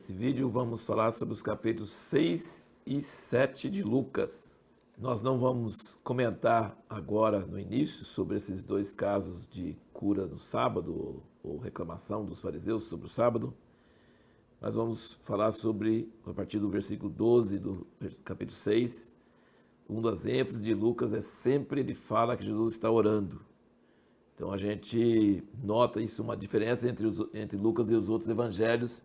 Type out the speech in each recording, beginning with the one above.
Nesse vídeo vamos falar sobre os capítulos 6 e 7 de Lucas. Nós não vamos comentar agora no início sobre esses dois casos de cura no sábado ou reclamação dos fariseus sobre o sábado, mas vamos falar sobre, a partir do versículo 12 do capítulo 6, uma das ênfases de Lucas é sempre ele fala que Jesus está orando. Então a gente nota isso, uma diferença entre Lucas e os outros evangelhos,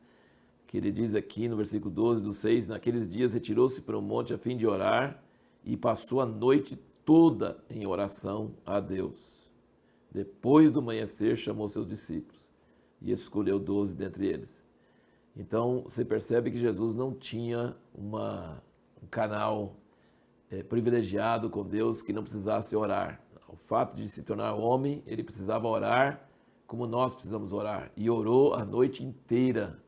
que ele diz aqui no versículo 12 do 6, naqueles dias retirou-se para um monte a fim de orar e passou a noite toda em oração a Deus. Depois do amanhecer chamou seus discípulos e escolheu 12 dentre eles. Então você percebe que Jesus não tinha um canal privilegiado com Deus que não precisasse orar. O fato de se tornar homem, ele precisava orar como nós precisamos orar. E orou a noite inteira.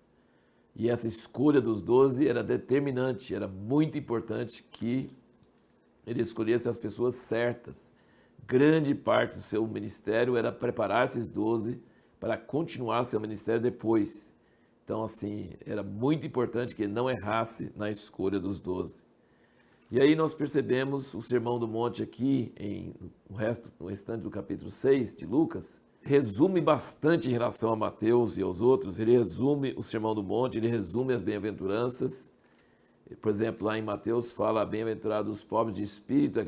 E essa escolha dos 12 era determinante, era muito importante que ele escolhesse as pessoas certas. Grande parte do seu ministério era preparar esses 12 para continuar seu ministério depois. Então, assim, era muito importante que ele não errasse na escolha dos 12. E aí nós percebemos o Sermão do Monte aqui, no restante do capítulo 6 de Lucas, resume bastante em relação a Mateus e aos outros. Ele resume o Sermão do Monte, ele resume as bem-aventuranças. Por exemplo, lá em Mateus fala bem-aventurados os pobres de espírito,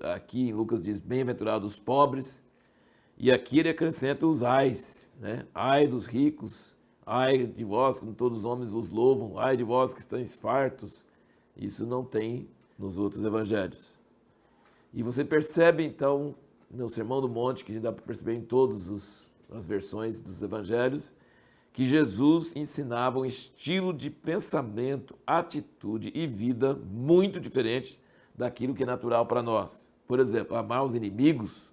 aqui em Lucas diz bem-aventurados os pobres, e aqui ele acrescenta os ais, né? Ai dos ricos, ai de vós, quando todos os homens vos louvam, ai de vós que estáis fartos. Isso não tem nos outros evangelhos. E você percebe então no Sermão do Monte, que dá para perceber em todas as versões dos evangelhos, que Jesus ensinava um estilo de pensamento, atitude e vida muito diferente daquilo que é natural para nós. Por exemplo, amar os inimigos,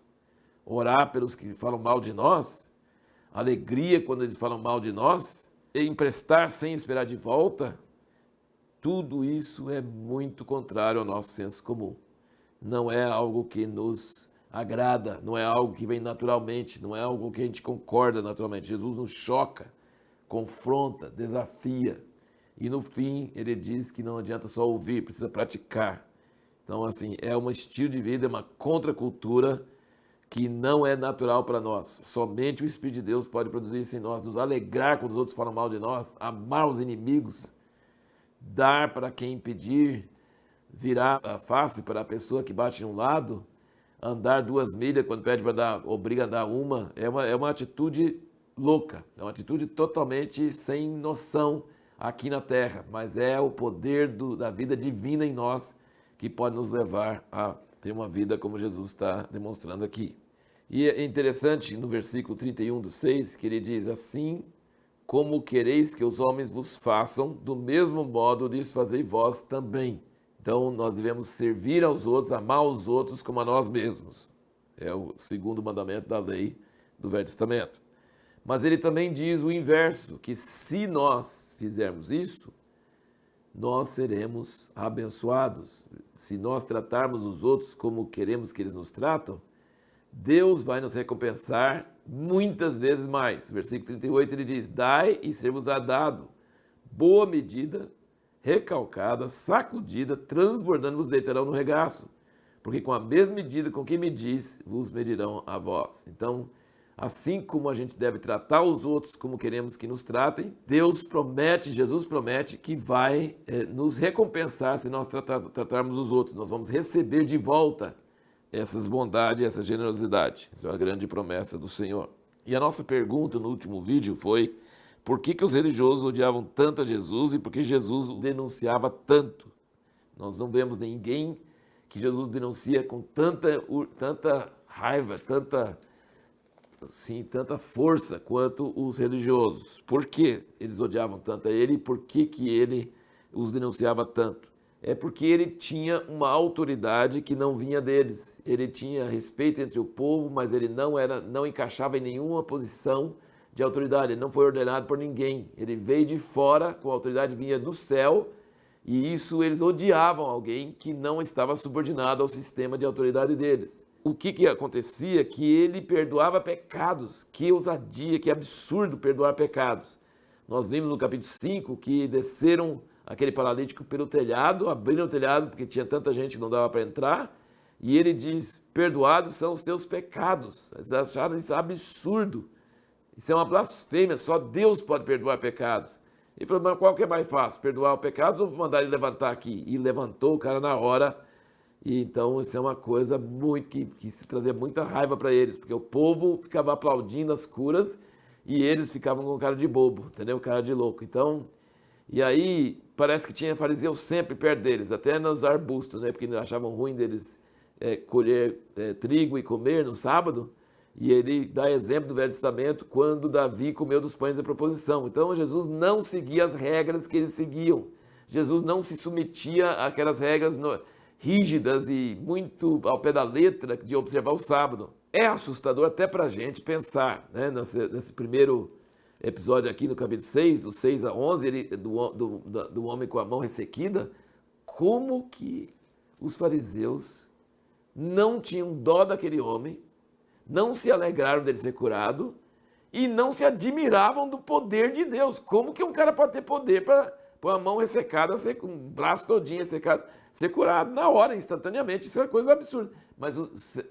orar pelos que falam mal de nós, alegria quando eles falam mal de nós, e emprestar sem esperar de volta, tudo isso é muito contrário ao nosso senso comum. Não é algo que nos agrada, não é algo que vem naturalmente, não é algo que a gente concorda naturalmente. Jesus nos choca, confronta, desafia. E no fim ele diz que não adianta só ouvir, precisa praticar. Então assim, é um estilo de vida, é uma contracultura que não é natural para nós. Somente o Espírito de Deus pode produzir isso em nós, nos alegrar quando os outros falam mal de nós, amar os inimigos, dar para quem pedir, virar a face para a pessoa que bate de um lado, andar 2 milhas quando pede para dar, obriga a dar uma, é uma atitude louca, é uma atitude totalmente sem noção aqui na terra, mas é o poder da vida divina em nós que pode nos levar a ter uma vida como Jesus está demonstrando aqui. E é interessante no versículo 31 do 6, que ele diz assim: como quereis que os homens vos façam, do mesmo modo lhes fazei vós também. Então nós devemos servir aos outros, amar os outros como a nós mesmos. É o segundo mandamento da lei do Velho Testamento. Mas ele também diz o inverso, que se nós fizermos isso, nós seremos abençoados. Se nós tratarmos os outros como queremos que eles nos tratam, Deus vai nos recompensar muitas vezes mais. Versículo 38 ele diz: dai e ser-vos-á dado, boa medida, recalcada, sacudida, transbordando vos deitarão no regaço, porque com a mesma medida com que medis, vos medirão a vós. Então, assim como a gente deve tratar os outros como queremos que nos tratem, Deus promete, Jesus promete que vai nos recompensar se nós tratarmos os outros. Nós vamos receber de volta essas bondades, essa generosidade. Essa é uma grande promessa do Senhor. E a nossa pergunta no último vídeo foi: por que os religiosos odiavam tanto a Jesus e por que Jesus o denunciava tanto? Nós não vemos ninguém que Jesus denuncia com tanta raiva, tanta força quanto os religiosos. Por que eles odiavam tanto a ele e por que ele os denunciava tanto? É porque ele tinha uma autoridade que não vinha deles. Ele tinha respeito entre o povo, mas ele não encaixava em nenhuma posição de autoridade. Ele não foi ordenado por ninguém. Ele veio de fora, com a autoridade vinha do céu, e isso eles odiavam alguém que não estava subordinado ao sistema de autoridade deles. O que acontecia? Que ele perdoava pecados. Que ousadia, que absurdo perdoar pecados. Nós vimos no capítulo 5 que desceram aquele paralítico pelo telhado, abriram o telhado porque tinha tanta gente que não dava para entrar, e ele diz, perdoados são os teus pecados. Eles acharam isso absurdo. Isso é uma blasfêmia, só Deus pode perdoar pecados. Ele falou, mas qual que é mais fácil, perdoar os pecados ou mandar ele levantar aqui? E levantou o cara na hora. E então isso é uma coisa muito que se trazia muita raiva para eles, porque o povo ficava aplaudindo as curas e eles ficavam com cara de bobo, entendeu? Cara de louco. Então, e aí parece que tinha fariseu sempre perto deles, até nos arbustos, né? Porque achavam ruim deles colher trigo e comer no sábado. E ele dá exemplo do Velho Testamento quando Davi comeu dos pães da proposição. Então Jesus não seguia as regras que eles seguiam. Jesus não se submetia àquelas regras rígidas e muito ao pé da letra de observar o sábado. É assustador até para a gente pensar, né, nesse primeiro episódio aqui no capítulo 6, do 6 a 11, do homem com a mão ressequida, como que os fariseus não tinham dó daquele homem, não se alegraram dele ser curado e não se admiravam do poder de Deus. Como que um cara pode ter poder para pôr a mão ressecada, com o braço todinho ressecado, ser curado na hora, instantaneamente? Isso é uma coisa absurda. Mas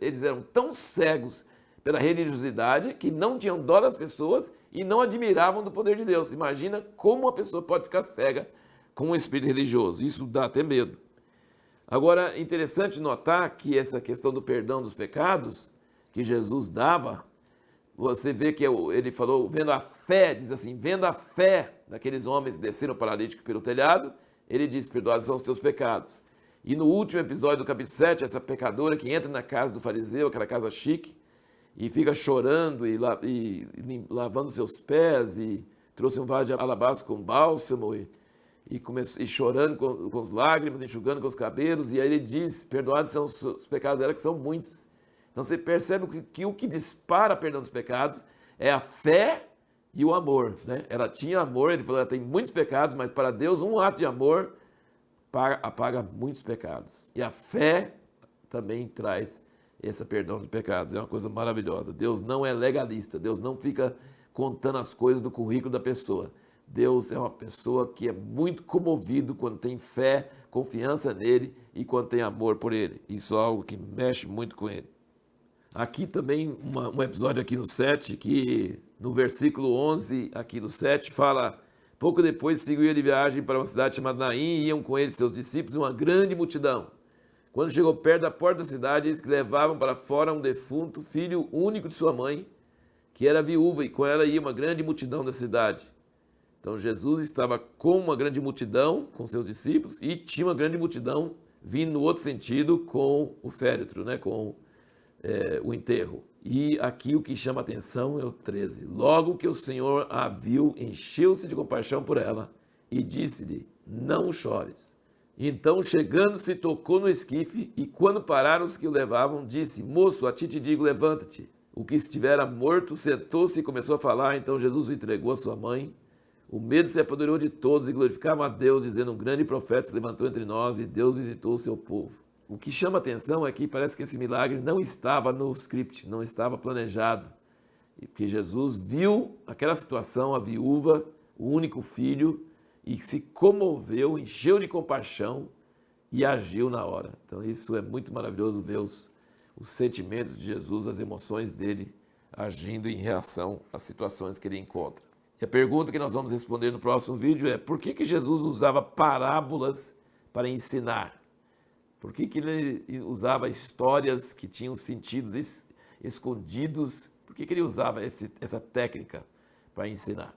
eles eram tão cegos pela religiosidade que não tinham dó das pessoas e não admiravam do poder de Deus. Imagina como uma pessoa pode ficar cega com um espírito religioso. Isso dá até medo. Agora, é interessante notar que essa questão do perdão dos pecados que Jesus dava, você vê que ele falou, vendo a fé, diz assim, vendo a fé daqueles homens que desceram paralítico pelo telhado, ele diz, perdoados são os teus pecados. E no último episódio do capítulo 7, essa pecadora que entra na casa do fariseu, aquela casa chique, e fica chorando e lavando seus pés, e trouxe um vaso de alabastro com bálsamo, e chorando com as lágrimas, enxugando com os cabelos, e aí ele diz, perdoados são os pecados dela, que são muitos. Então você percebe que o que dispara perdão dos pecados é a fé e o amor, né? Ela tinha amor, ele falou, ela tem muitos pecados, mas para Deus um ato de amor apaga muitos pecados. E a fé também traz esse perdão de pecados. É uma coisa maravilhosa. Deus não é legalista, Deus não fica contando as coisas do currículo da pessoa. Deus é uma pessoa que é muito comovido quando tem fé, confiança nele e quando tem amor por ele. Isso é algo que mexe muito com ele. Aqui também um episódio aqui no 7, que no versículo 11 aqui no 7 fala, pouco depois seguiu ele viagem para uma cidade chamada Naim e iam com ele seus discípulos uma grande multidão. Quando chegou perto da porta da cidade, eles que levavam para fora um defunto, filho único de sua mãe, que era viúva, e com ela ia uma grande multidão da cidade. Então Jesus estava com uma grande multidão, com seus discípulos, e tinha uma grande multidão vindo no outro sentido com o féretro, né, com o enterro. E aqui o que chama a atenção é o 13. Logo que o Senhor a viu, encheu-se de compaixão por ela e disse-lhe, não chores. Então, chegando-se, tocou no esquife e quando pararam os que o levavam, disse, moço, a ti te digo, levanta-te. O que estivera morto sentou-se e começou a falar, então Jesus o entregou à sua mãe. O medo se apoderou de todos e glorificavam a Deus, dizendo, um grande profeta se levantou entre nós e Deus visitou o seu povo. O que chama atenção é que parece que esse milagre não estava no script, não estava planejado. Porque Jesus viu aquela situação, a viúva, o único filho, e se comoveu, encheu de compaixão e agiu na hora. Então isso é muito maravilhoso ver os sentimentos de Jesus, as emoções dele agindo em reação às situações que ele encontra. E a pergunta que nós vamos responder no próximo vídeo é por que Jesus usava parábolas para ensinar? Por que ele usava histórias que tinham sentidos escondidos? Por que ele usava essa técnica para ensinar?